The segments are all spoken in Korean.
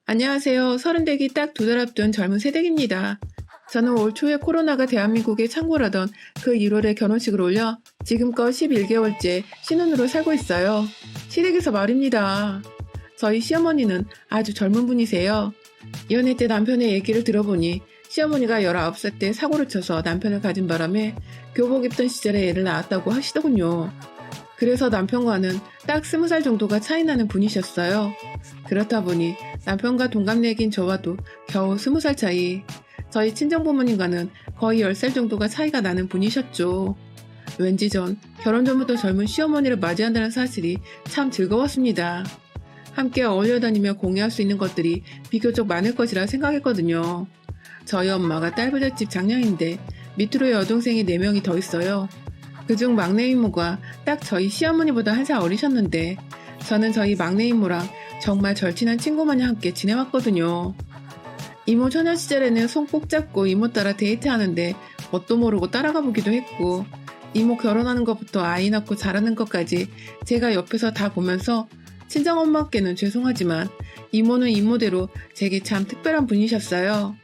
안녕하세요. 서른 되기 딱 두 달 앞둔 젊은 새댁입니다. 저는 올 초에 코로나가 대한민국에 창궐하던 그 1월에 결혼식을 올려 지금껏 11개월째 신혼으로 살고 있어요. 시댁에서 말입니다. 저희 시어머니는 아주 젊은 분이세요. 연애 때 남편의 얘기를 들어보니 시어머니가 19살 때 사고를 쳐서 남편을 가진 바람에 교복 입던 시절에 애를 낳았다고 하시더군요. 그래서 남편과는 딱 20살 정도가 차이 나는 분이셨어요. 그렇다 보니 남편과 동갑내기인 저와도 겨우 20살 차이, 저희 친정부모님과는 거의 10살 정도가 차이가 나는 분이셨죠. 왠지 전 결혼 전부터 젊은 시어머니를 맞이한다는 사실이 참 즐거웠습니다. 함께 어울려 다니며 공유할 수 있는 것들이 비교적 많을 것이라 생각했거든요. 저희 엄마가 딸부잣집 장녀인데 밑으로 여동생이 4명이 더 있어요. 그중 막내 이모가 딱 저희 시어머니보다 한 살 어리셨는데 저는 저희 막내 이모랑 정말 절친한 친구마냥 함께 지내왔거든요. 이모 처녀 시절에는 손 꼭 잡고 이모 따라 데이트하는데 뭣도 모르고 따라가 보기도 했고 이모 결혼하는 것부터 아이 낳고 자라는 것까지 제가 옆에서 다 보면서 친정엄마께는 죄송하지만 이모는 이모대로 제게 참 특별한 분이셨어요.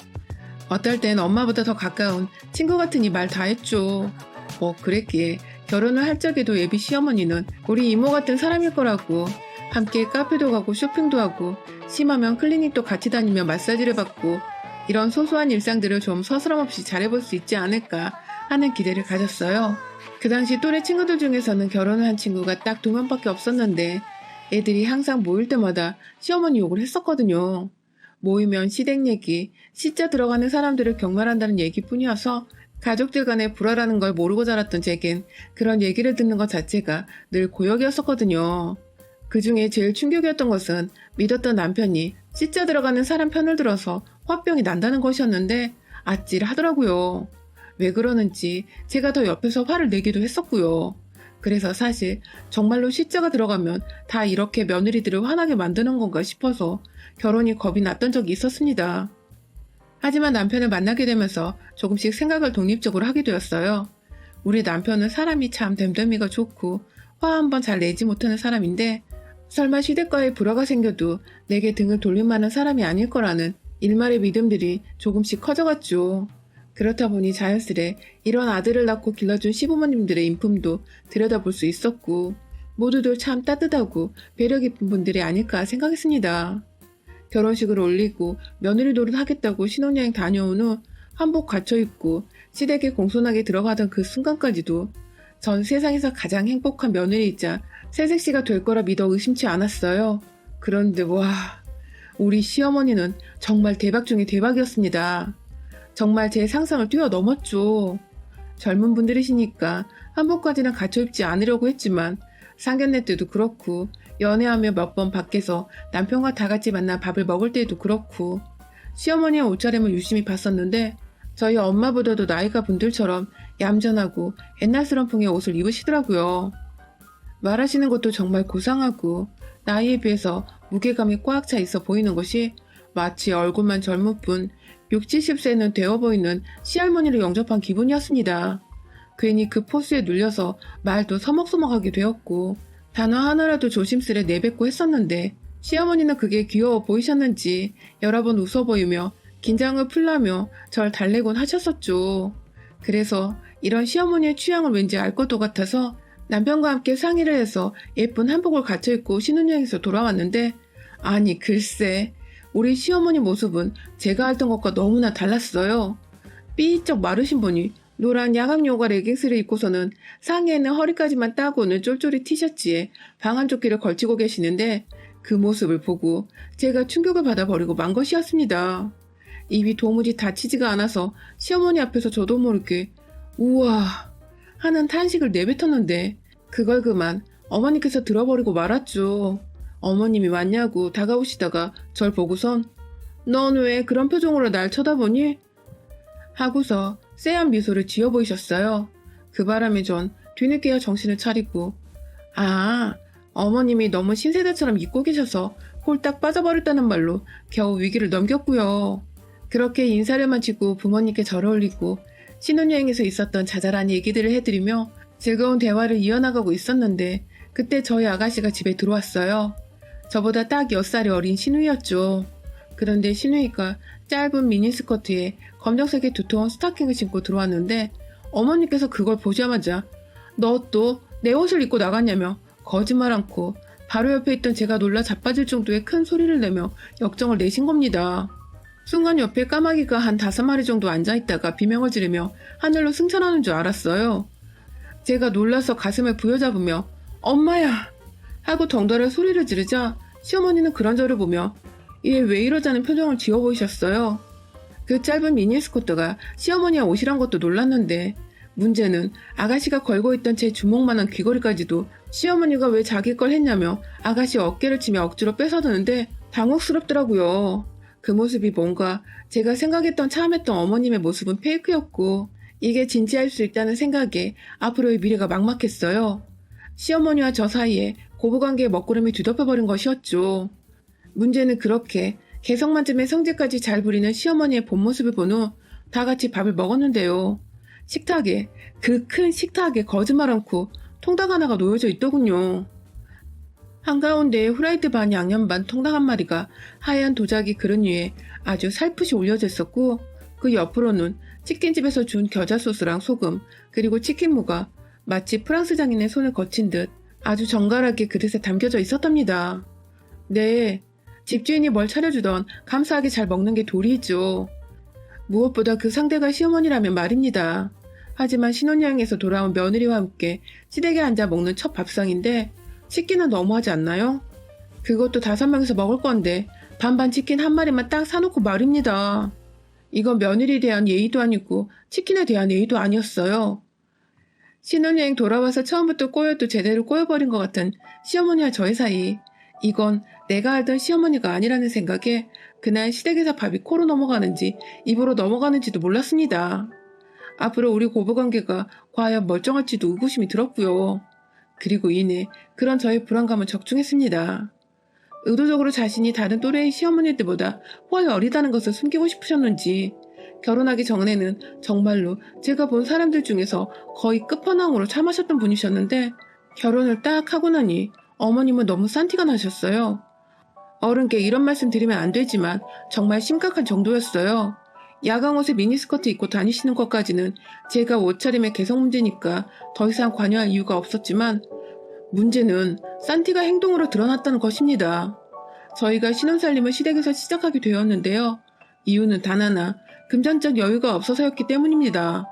어떨 땐 엄마보다 더 가까운 친구 같으니 말 다 했죠. 뭐 그랬기에 결혼을 할 적에도 예비 시어머니는 우리 이모 같은 사람일 거라고 함께 카페도 가고 쇼핑도 하고 심하면 클리닉도 같이 다니며 마사지를 받고 이런 소소한 일상들을 좀 서스럼없이 잘해볼 수 있지 않을까 하는 기대를 가졌어요. 그 당시 또래 친구들 중에서는 결혼을 한 친구가 딱 2명밖에 없었는데 애들이 항상 모일 때마다 시어머니 욕을 했었거든요. 모이면 시댁 얘기, 시자 들어가는 사람들을 경멸한다는 얘기뿐이어서 가족들 간에 불화라는 걸 모르고 자랐던 제겐 그런 얘기를 듣는 것 자체가 늘 고역이었었거든요. 그 중에 제일 충격이었던 것은 믿었던 남편이 시자 들어가는 사람 편을 들어서 화병이 난다는 것이었는데 아찔하더라고요. 왜 그러는지 제가 더 옆에서 화를 내기도 했었고요. 그래서 사실 정말로 시자가 들어가면 다 이렇게 며느리들을 화나게 만드는 건가 싶어서 결혼이 겁이 났던 적이 있었습니다. 하지만 남편을 만나게 되면서 조금씩 생각을 독립적으로 하게 되었어요. 우리 남편은 사람이 참 됨됨이가 좋고 화 한 번 잘 내지 못하는 사람인데 설마 시댁과의 불화가 생겨도 내게 등을 돌릴 만한 사람이 아닐 거라는 일말의 믿음들이 조금씩 커져갔죠. 그렇다 보니 자연스레 이런 아들을 낳고 길러준 시부모님들의 인품도 들여다볼 수 있었고 모두들 참 따뜻하고 배려 깊은 분들이 아닐까 생각했습니다. 결혼식을 올리고 며느리 노릇 하겠다고 신혼여행 다녀온 후 한복 갖춰 입고 시댁에 공손하게 들어가던 그 순간까지도 전 세상에서 가장 행복한 며느리이자 새색시가 될 거라 믿어 의심치 않았어요. 그런데 와, 우리 시어머니는 정말 대박 중에 대박이었습니다. 정말 제 상상을 뛰어넘었죠. 젊은 분들이시니까 한복까지는 갖춰 입지 않으려고 했지만 상견례 때도 그렇고 연애하며 몇 번 밖에서 남편과 다 같이 만나 밥을 먹을 때도 그렇고 시어머니의 옷차림을 유심히 봤었는데 저희 엄마보다도 나이가 분들처럼 얌전하고 옛날스러운 풍의 옷을 입으시더라고요. 말하시는 것도 정말 고상하고 나이에 비해서 무게감이 꽉 차 있어 보이는 것이 마치 얼굴만 젊을 뿐 60, 70세는 되어 보이는 시할머니를 영접한 기분이었습니다. 괜히 그 포스에 눌려서 말도 서먹서먹하게 되었고 단어 하나라도 조심스레 내뱉고 했었는데 시어머니는 그게 귀여워 보이셨는지 여러 번 웃어 보이며 긴장을 풀라며 절 달래곤 하셨었죠. 그래서 이런 시어머니의 취향을 왠지 알 것도 같아서 남편과 함께 상의를 해서 예쁜 한복을 갖춰 입고 신혼여행에서 돌아왔는데 아니 글쎄 우리 시어머니 모습은 제가 알던 것과 너무나 달랐어요. 삐쩍 마르신 분이 노란 야광 요가 레깅스를 입고서는 상의에는 허리까지만 따고는 쫄쫄이 티셔츠에 방한조끼를 걸치고 계시는데 그 모습을 보고 제가 충격을 받아버리고 만 것이었습니다. 입이 도무지 닫히지가 않아서 시어머니 앞에서 저도 모르게 우와 하는 탄식을 내뱉었는데 그걸 그만 어머니께서 들어버리고 말았죠. 어머님이 왔냐고 다가오시다가 절 보고선 넌 왜 그런 표정으로 날 쳐다보니? 하고서 쎄한 미소를 지어 보이셨어요. 그 바람에 전 뒤늦게야 정신을 차리고 아 어머님이 너무 신세대처럼 입고 계셔서 홀딱 빠져버렸다는 말로 겨우 위기를 넘겼고요. 그렇게 인사를 마치고 부모님께 절을 올리고 신혼여행에서 있었던 자잘한 얘기들을 해드리며 즐거운 대화를 이어나가고 있었는데 그때 저희 아가씨가 집에 들어왔어요. 저보다 딱 10살이 어린 시누이였죠. 그런데 신우이가 짧은 미니스커트에 검정색의 두터운 스타킹을 신고 들어왔는데 어머니께서 그걸 보자마자 너 또 내 옷을 입고 나갔냐며 거짓말 않고 바로 옆에 있던 제가 놀라 자빠질 정도의 큰 소리를 내며 역정을 내신 겁니다. 순간 옆에 까마귀가 한 5마리 정도 앉아있다가 비명을 지르며 하늘로 승천하는 줄 알았어요. 제가 놀라서 가슴을 부여잡으며 엄마야! 하고 덩달아 소리를 지르자 시어머니는 그런 저를 보며 얘 왜 이러자는 표정을 지어 보이셨어요. 그 짧은 미니스커트가 시어머니의 옷이란 것도 놀랐는데 문제는 아가씨가 걸고 있던 제 주먹만한 귀걸이까지도 시어머니가 왜 자기 걸 했냐며 아가씨 어깨를 치며 억지로 뺏어드는데 당혹스럽더라고요. 그 모습이 뭔가 제가 생각했던 참했던 어머님의 모습은 페이크였고 이게 진지할 수 있다는 생각에 앞으로의 미래가 막막했어요. 시어머니와 저 사이에 고부관계의 먹구름이 뒤덮여버린 것이었죠. 문제는 그렇게 개성만점의 성질까지 잘 부리는 시어머니의 본 모습을 본 후 다 같이 밥을 먹었는데요. 식탁에, 그 큰 식탁에 거짓말 않고 통닭 하나가 놓여져 있더군요. 한가운데에 후라이드 반 양념 반 통닭 한 마리가 하얀 도자기 그릇 위에 아주 살풋이 올려져 있었고 그 옆으로는 치킨집에서 준 겨자 소스랑 소금 그리고 치킨무가 마치 프랑스 장인의 손을 거친 듯 아주 정갈하게 그릇에 담겨져 있었답니다. 네, 집주인이 뭘 차려주던 감사하게 잘 먹는 게 도리이죠. 무엇보다 그 상대가 시어머니라면 말입니다. 하지만 신혼여행에서 돌아온 며느리와 함께 시댁에 앉아 먹는 첫 밥상인데 치킨은 너무하지 않나요? 그것도 5명이서 먹을 건데 반반 치킨 한 마리만 딱 사놓고 말입니다. 이건 며느리에 대한 예의도 아니고 치킨에 대한 예의도 아니었어요. 신혼여행 돌아와서 처음부터 꼬여도 제대로 꼬여버린 것 같은 시어머니와 저의 사이. 이건 내가 알던 시어머니가 아니라는 생각에 그날 시댁에서 밥이 코로 넘어가는지 입으로 넘어가는지도 몰랐습니다. 앞으로 우리 고부관계가 과연 멀쩡할지도 의구심이 들었고요. 그리고 이내 그런 저의 불안감은 적중했습니다. 의도적으로 자신이 다른 또래의 시어머니들보다 훨 어리다는 것을 숨기고 싶으셨는지 결혼하기 전에는 정말로 제가 본 사람들 중에서 거의 끝판왕으로 참하셨던 분이셨는데 결혼을 딱 하고 나니 어머님은 너무 싼티가 나셨어요. 어른께 이런 말씀 드리면 안 되지만 정말 심각한 정도였어요. 야광 옷에 미니스커트 입고 다니시는 것까지는 제가 옷차림의 개성 문제니까 더 이상 관여할 이유가 없었지만 문제는 산티가 행동으로 드러났다는 것입니다. 저희가 신혼살림을 시댁에서 시작하게 되었는데요. 이유는 단 하나, 금전적 여유가 없어서였기 때문입니다.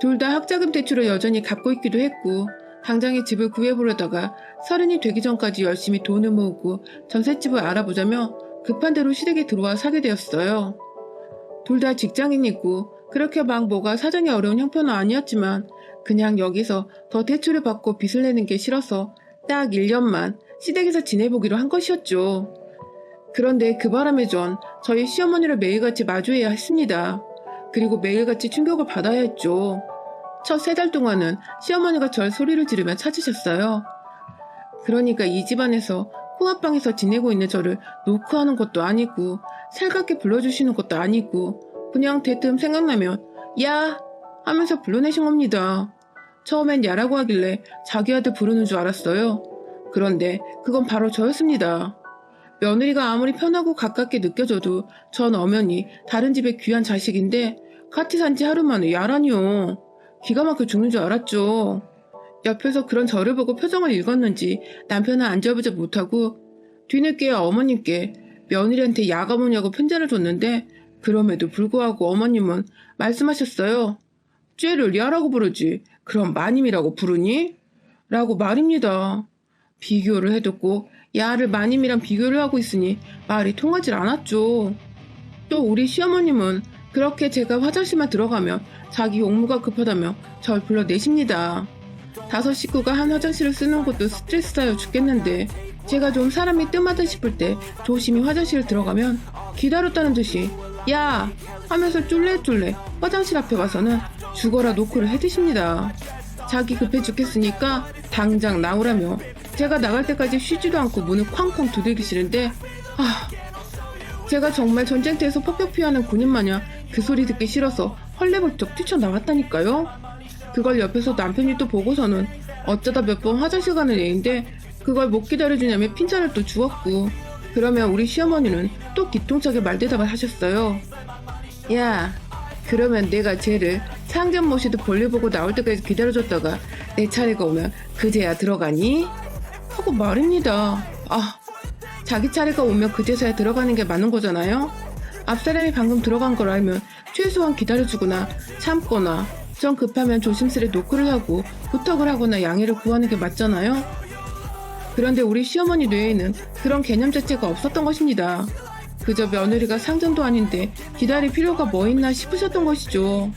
둘 다 학자금 대출을 여전히 갚고 있기도 했고 당장에 집을 구해보려다가 30이 되기 전까지 열심히 돈을 모으고 전셋집을 알아보자며 급한 대로 시댁에 들어와 살게 되었어요. 둘 다 직장인이고 그렇게 막 뭐가 사정이 어려운 형편은 아니었지만 그냥 여기서 더 대출을 받고 빚을 내는 게 싫어서 딱 1년만 시댁에서 지내보기로 한 것이었죠. 그런데 그 바람에 전 저희 시어머니를 매일같이 마주해야 했습니다. 그리고 매일같이 충격을 받아야 했죠. 첫 3달 동안은 시어머니가 절 소리를 지르며 찾으셨어요. 그러니까 이 집안에서 홍합방에서 지내고 있는 저를 노크하는 것도 아니고 살갑게 불러주시는 것도 아니고 그냥 대뜸 생각나면 야! 하면서 불러내신 겁니다. 처음엔 야라고 하길래 자기 아들 부르는 줄 알았어요. 그런데 그건 바로 저였습니다. 며느리가 아무리 편하고 가깝게 느껴져도 전 엄연히 다른 집의 귀한 자식인데 같이 산 지 하루 만에 야라니요. 기가 막혀 죽는 줄 알았죠. 옆에서 그런 저를 보고 표정을 읽었는지 남편은 앉아보지 못하고 뒤늦게 어머님께 며느리한테 야가 뭐냐고 편지를 줬는데 그럼에도 불구하고 어머님은 말씀하셨어요. 쟤를 야라고 부르지 그럼 마님이라고 부르니? 라고 말입니다. 비교를 해도 꼭 야를 마님이랑 비교를 하고 있으니 말이 통하질 않았죠. 또 우리 시어머님은 그렇게 제가 화장실만 들어가면 자기 용무가 급하다며 절 불러내십니다. 5 식구가 한 화장실을 쓰는 것도 스트레스 쌓여 죽겠는데 제가 좀 사람이 뜸하다 싶을 때 조심히 화장실을 들어가면 기다렸다는 듯이 야! 하면서 쫄래쫄래 화장실 앞에 와서는 죽어라 노크를 해드십니다. 자기 급해 죽겠으니까 당장 나오라며 제가 나갈 때까지 쉬지도 않고 문을 쾅쾅 두들기시는데 제가 정말 전쟁터에서 폭격 피하는 군인 마냥 그 소리 듣기 싫어서 헐레벌떡 뛰쳐나갔다니까요. 그걸 옆에서 남편이 또 보고서는 어쩌다 몇 번 화장실 가는 애인데 그걸 못 기다려주냐며 핀잔을 또 주었고 그러면 우리 시어머니는 또 기똥차게 말대답을 하셨어요. 야, 그러면 내가 쟤를 상점 모시듯 볼일 보고 나올 때까지 기다려줬다가 내 차례가 오면 그제야 들어가니? 하고 말입니다. 자기 차례가 오면 그제서야 들어가는 게 맞는 거잖아요? 앞 사람이 방금 들어간 걸 알면 최소한 기다려주거나 참거나 좀 급하면 조심스레 노크를 하고 부탁을 하거나 양해를 구하는 게 맞잖아요? 그런데 우리 시어머니 뇌에는 그런 개념 자체가 없었던 것입니다. 그저 며느리가 상전도 아닌데 기다릴 필요가 뭐 있나 싶으셨던 것이죠.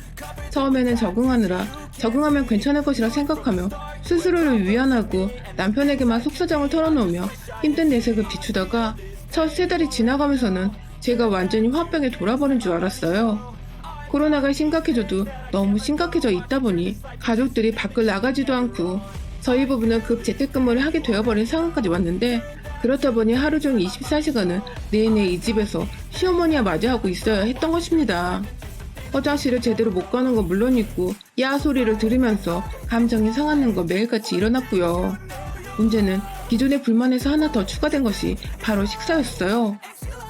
처음에는 적응하면 괜찮을 것이라 생각하며 스스로를 위안하고 남편에게만 속사정을 털어놓으며 힘든 내색을 비추다가 첫 3달이 지나가면서는 제가 완전히 화병에 돌아버린 줄 알았어요. 코로나가 심각해져도 너무 심각해져 있다 보니 가족들이 밖을 나가지도 않고 저희 부부는 급 재택근무를 하게 되어버린 상황까지 왔는데 그렇다 보니 하루 종일 24시간은 내내 이 집에서 시어머니와 마주하고 있어야 했던 것입니다. 화장실을 제대로 못 가는 건 물론이고 야 소리를 들으면서 감정이 상하는 건 매일같이 일어났고요. 문제는 기존의 불만에서 하나 더 추가된 것이 바로 식사였어요.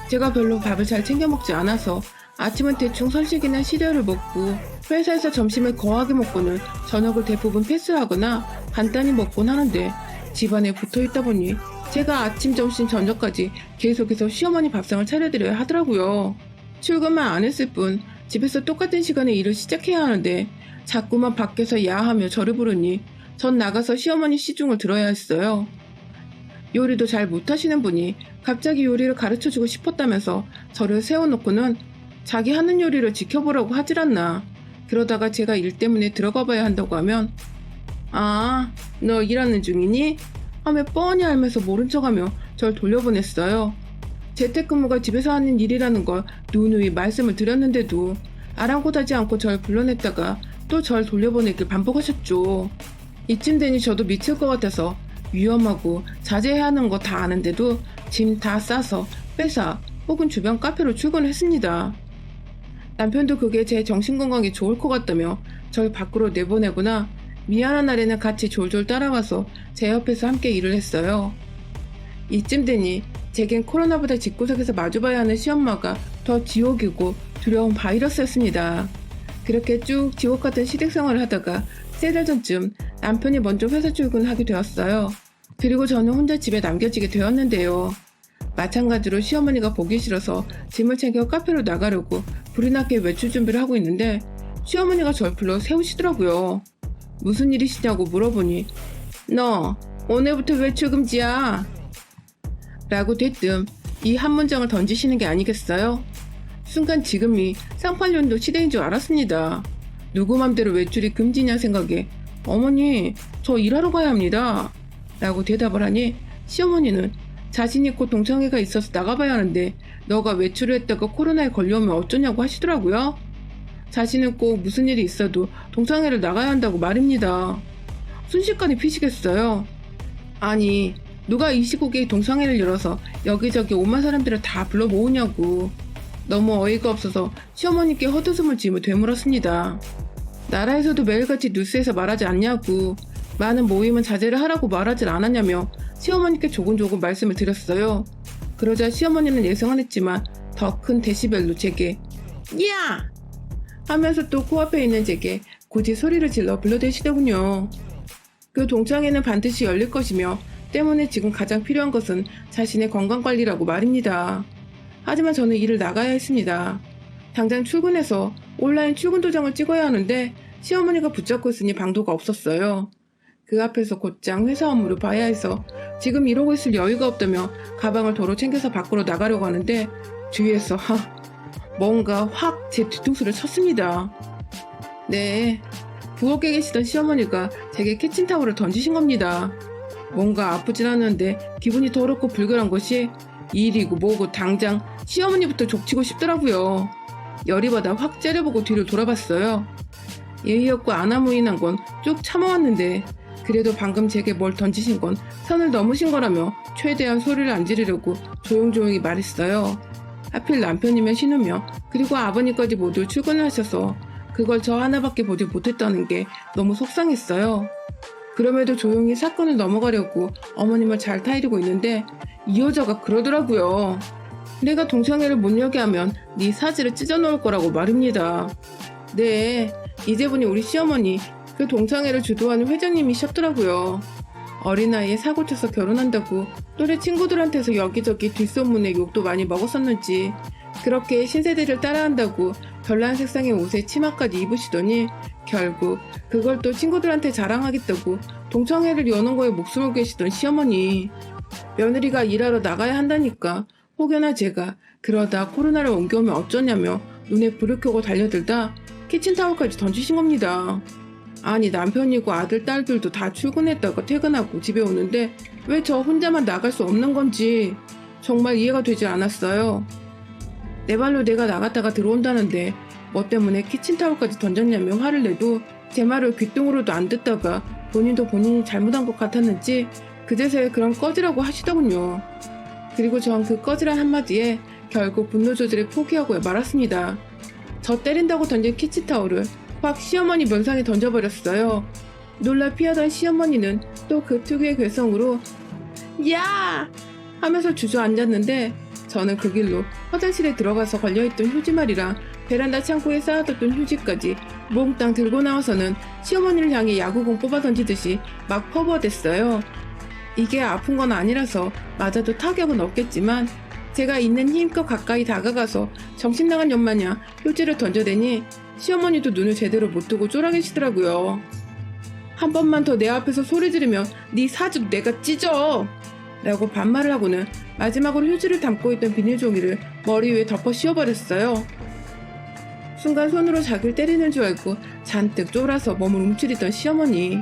제가 별로 밥을 잘 챙겨 먹지 않아서 아침은 대충 선식이나 시리얼을 먹고 회사에서 점심을 거하게 먹고는 저녁을 대부분 패스하거나 간단히 먹곤 하는데 집안에 붙어있다 보니 제가 아침, 점심, 저녁까지 계속해서 시어머니 밥상을 차려드려야 하더라고요. 출근만 안 했을 뿐 집에서 똑같은 시간에 일을 시작해야 하는데 자꾸만 밖에서 야하며 저를 부르니 전 나가서 시어머니 시중을 들어야 했어요. 요리도 잘 못하시는 분이 갑자기 요리를 가르쳐주고 싶었다면서 저를 세워놓고는 자기 하는 요리를 지켜보라고 하질 않나. 그러다가 제가 일 때문에 들어가 봐야 한다고 하면 너 일하는 중이니? 하며 뻔히 알면서 모른 척하며 절 돌려보냈어요. 재택근무가 집에서 하는 일이라는 걸 누누이 말씀을 드렸는데도 아랑곳하지 않고 절 불러냈다가 또 절 돌려보내길 반복하셨죠. 이쯤 되니 저도 미칠 것 같아서 위험하고 자제해야 하는 거 다 아는데도 짐 다 싸서 회사 혹은 주변 카페로 출근했습니다. 남편도 그게 제 정신건강에 좋을 것 같다며 절 밖으로 내보내거나 미안한 날에는 같이 졸졸 따라와서 제 옆에서 함께 일을 했어요. 이쯤 되니 제겐 코로나보다 집구석에서 마주봐야 하는 시엄마가 더 지옥이고 두려운 바이러스였습니다. 그렇게 쭉 지옥 같은 시댁생활을 하다가 3달 전쯤 남편이 먼저 회사 출근하게 되었어요. 그리고 저는 혼자 집에 남겨지게 되었는데요. 마찬가지로 시어머니가 보기 싫어서 짐을 챙겨 카페로 나가려고 불이 나게 외출 준비를 하고 있는데 시어머니가 절 불러 세우시더라고요. 무슨 일이시냐고 물어보니 너 오늘부터 외출 금지야 라고 대뜸 이 한 문장을 던지시는 게 아니겠어요? 순간 지금이 쌍팔년도 시대인 줄 알았습니다. 누구 맘대로 외출이 금지냐 생각에 어머니 저 일하러 가야 합니다 라고 대답을 하니 시어머니는 자신 있고 동창회가 있어서 나가봐야 하는데 너가 외출을 했다가 코로나에 걸려오면 어쩌냐고 하시더라고요. 자신은 꼭 무슨 일이 있어도 동창회를 나가야 한다고 말입니다. 순식간에 피시겠어요. 아니 누가 이 시국에 동창회를 열어서 여기저기 오만 사람들을 다 불러 모으냐고. 너무 어이가 없어서 시어머니께 헛웃음을 지으며 되물었습니다. 나라에서도 매일같이 뉴스에서 말하지 않냐고 많은 모임은 자제를 하라고 말하질 않았냐며 시어머니께 조곤조곤 말씀을 드렸어요. 그러자 시어머니는 예상은 했지만 더 큰 데시벨로 제게 야! 하면서 또 코앞에 있는 제게 굳이 소리를 질러 불러대시더군요. 그 동창회는 반드시 열릴 것이며 때문에 지금 가장 필요한 것은 자신의 건강관리라고 말입니다. 하지만 저는 일을 나가야 했습니다. 당장 출근해서 온라인 출근 도장을 찍어야 하는데 시어머니가 붙잡고 있으니 방도가 없었어요. 그 앞에서 곧장 회사 업무를 봐야 해서 지금 이러고 있을 여유가 없다며 가방을 도로 챙겨서 밖으로 나가려고 하는데 뒤에서 뭔가 확 제 뒤통수를 쳤습니다. 네, 부엌에 계시던 시어머니가 제게 키친타올을 던지신 겁니다. 뭔가 아프진 않았는데 기분이 더럽고 불길한 것이 일이고 뭐고 당장 시어머니부터 족치고 싶더라고요. 열이 받아 확 째려보고 뒤를 돌아봤어요. 예의 없고 아나무인한 건 쭉 참아왔는데 그래도 방금 제게 뭘 던지신 건 선을 넘으신 거라며 최대한 소리를 안 지르려고 조용조용히 말했어요. 하필 남편이면 신우며 그리고 아버님까지 모두 출근을 하셔서 그걸 저 하나밖에 보지 못했다는 게 너무 속상했어요. 그럼에도 조용히 사건을 넘어가려고 어머님을 잘 타이르고 있는데 이 여자가 그러더라고요. 내가 동창회를 못 열게 하면 네 사지를 찢어 놓을 거라고 말입니다. 네, 이제 보니 우리 시어머니 그 동창회를 주도하는 회장님이셨더라고요. 어린 나이에 사고 쳐서 결혼한다고 또래 친구들한테서 여기저기 뒷소문에 욕도 많이 먹었었는지 그렇게 신세대를 따라한다고 별난 색상의 옷에 치마까지 입으시더니 결국 그걸 또 친구들한테 자랑하겠다고 동창회를 여는 거에 목숨을 계시던 시어머니. 며느리가 일하러 나가야 한다니까 혹여나 제가 그러다 코로나를 옮겨오면 어쩌냐며 눈에 불을 켜고 달려들다 키친타월까지 던지신 겁니다. 아니 남편이고 아들 딸들도 다 출근했다가 퇴근하고 집에 오는데 왜 저 혼자만 나갈 수 없는 건지 정말 이해가 되지 않았어요. 내 발로 내가 나갔다가 들어온다는데 뭐 때문에 키친타월까지 던졌냐며 화를 내도 제 말을 귓등으로도 안 듣다가 본인도 본인이 잘못한 것 같았는지 그제서야 그런 꺼지라고 하시더군요. 그리고 전 그 꺼지란 한마디에 결국 분노 조절을 포기하고 말았습니다. 저 때린다고 던진 키친타월을 확 시어머니 면상에 던져버렸어요. 놀라 피하던 시어머니는 또 그 특유의 괴성으로 야! 하면서 주저앉았는데 저는 그 길로 화장실에 들어가서 걸려있던 휴지말이랑 베란다 창고에 쌓아뒀던 휴지까지 몽땅 들고 나와서는 시어머니를 향해 야구공 뽑아 던지듯이 막 퍼부어댔어요. 이게 아픈 건 아니라서 맞아도 타격은 없겠지만 제가 있는 힘껏 가까이 다가가서 정신나간 년마냥 휴지를 던져대니 시어머니도 눈을 제대로 못 뜨고 쫄아계시더라고요. 한 번만 더 내 앞에서 소리 지르면 네 사주 내가 찢어! 라고 반말을 하고는 마지막으로 휴지를 담고 있던 비닐종이를 머리 위에 덮어 씌워버렸어요. 순간 손으로 자기를 때리는 줄 알고 잔뜩 쫄아서 몸을 움츠리던 시어머니.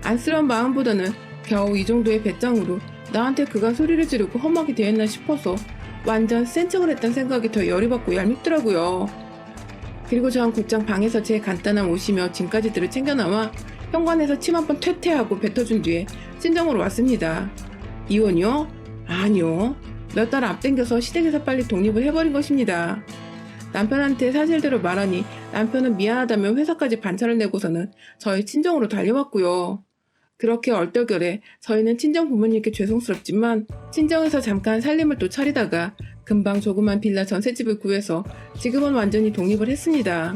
안쓰러운 마음보다는 겨우 이 정도의 배짱으로 나한테 그간 소리를 지르고 험하게 대했나 싶어서 완전 센 척을 했단 생각이 더 열이 받고 얄밉더라고요. 그리고 전 곧장 방에서 제 간단한 옷이며 짐까지들을 챙겨나와 현관에서 침 한 번 퇴퇴하고 뱉어준 뒤에 친정으로 왔습니다. 이혼이요? 아니요. 몇 달 앞당겨서 시댁에서 빨리 독립을 해버린 것입니다. 남편한테 사실대로 말하니 남편은 미안하다며 회사까지 반차를 내고서는 저희 친정으로 달려왔고요. 그렇게 얼떨결에 저희는 친정 부모님께 죄송스럽지만 친정에서 잠깐 살림을 또 차리다가 금방 조그만 빌라 전셋집을 구해서 지금은 완전히 독립을 했습니다.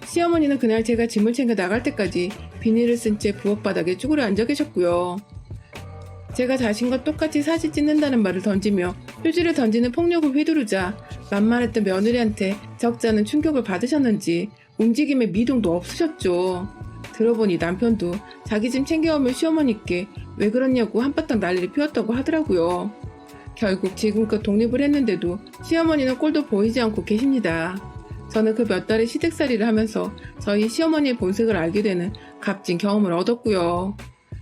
시어머니는 그날 제가 짐을 챙겨 나갈 때까지 비닐을 쓴 채 부엌바닥에 쭈그려 앉아 계셨고요. 제가 자신과 똑같이 사진 찍는다는 말을 던지며 휴지를 던지는 폭력을 휘두르자 만만했던 며느리한테 적잖은 충격을 받으셨는지 움직임에 미동도 없으셨죠. 들어보니 남편도 자기 짐 챙겨오면 시어머니께 왜 그러냐고 한바탕 난리를 피웠다고 하더라고요. 결국 지금껏 독립을 했는데도 시어머니는 꼴도 보이지 않고 계십니다. 저는 그 몇 달의 시댁살이를 하면서 저희 시어머니의 본색을 알게 되는 값진 경험을 얻었고요.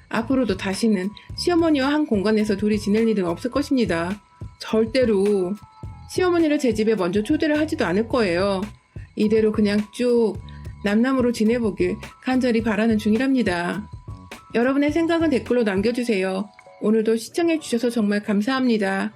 앞으로도 다시는 시어머니와 한 공간에서 둘이 지낼 일은 없을 것입니다. 절대로 시어머니를 제 집에 먼저 초대를 하지도 않을 거예요. 이대로 그냥 쭉 남남으로 지내보길 간절히 바라는 중이랍니다. 여러분의 생각은 댓글로 남겨주세요. 오늘도 시청해주셔서 정말 감사합니다.